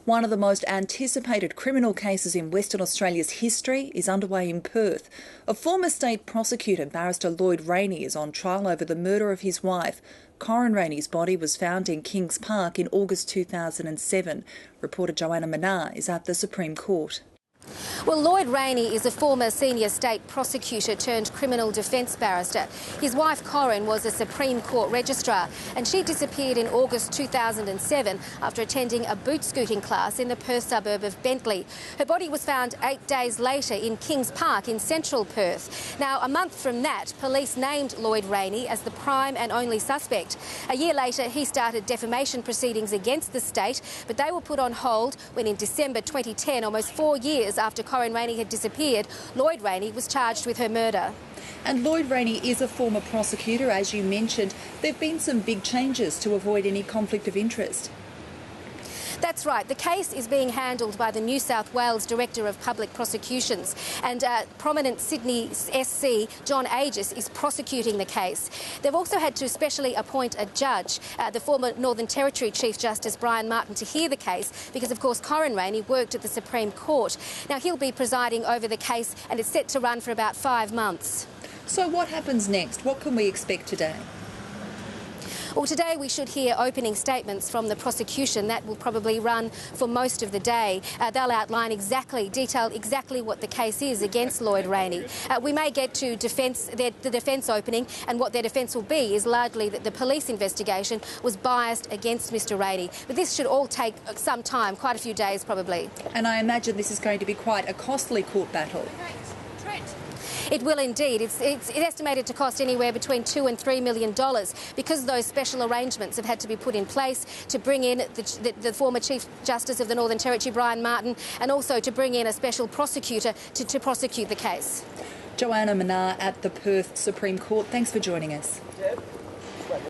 One of the most anticipated criminal cases in Western Australia's history is underway in Perth. A former state prosecutor, barrister Lloyd Rayney, is on trial over the murder of his wife. Corryn Rayney's body was found in Kings Park in August 2007. Reporter Joanna Manar is at the Supreme Court. Well, Lloyd Rayney is a former senior state prosecutor turned criminal defence barrister. His wife Corryn was a Supreme Court registrar and she disappeared in August 2007 after attending a boot scooting class in the Perth suburb of Bentley. Her body was found 8 days later in Kings Park in central Perth. Now, a month from that, police named Lloyd Rayney as the prime and only suspect. A year later, he started defamation proceedings against the state, but they were put on hold when in December 2010, almost 4 years after Corryn Rayney had disappeared, Lloyd Rayney was charged with her murder. And Lloyd Rayney is a former prosecutor, as you mentioned. There have been some big changes to avoid any conflict of interest. That's right. The case is being handled by the New South Wales Director of Public Prosecutions, and prominent Sydney SC John Aegis is prosecuting the case. They've also had to specially appoint a judge, the former Northern Territory Chief Justice Brian Martin, to hear the case because, of course, Corryn Rayney worked at the Supreme Court. Now, he'll be presiding over the case and it's set to run for about 5 months. So what happens next? What can we expect today? Well, today we should hear opening statements from the prosecution. That will probably run for most of the day. They'll outline detail exactly what the case is against Lloyd Rayney. We may get to the defence opening, and what their defence will be is largely that the police investigation was biased against Mr Rayney. But this should all take some time, quite a few days probably. And I imagine this is going to be quite a costly court battle. It will indeed. It's estimated to cost anywhere between $2 and $3 million because those special arrangements have had to be put in place to bring in the former Chief Justice of the Northern Territory, Brian Martin, and also to bring in a special prosecutor to prosecute the case. Joanna Manar at the Perth Supreme Court, thanks for joining us.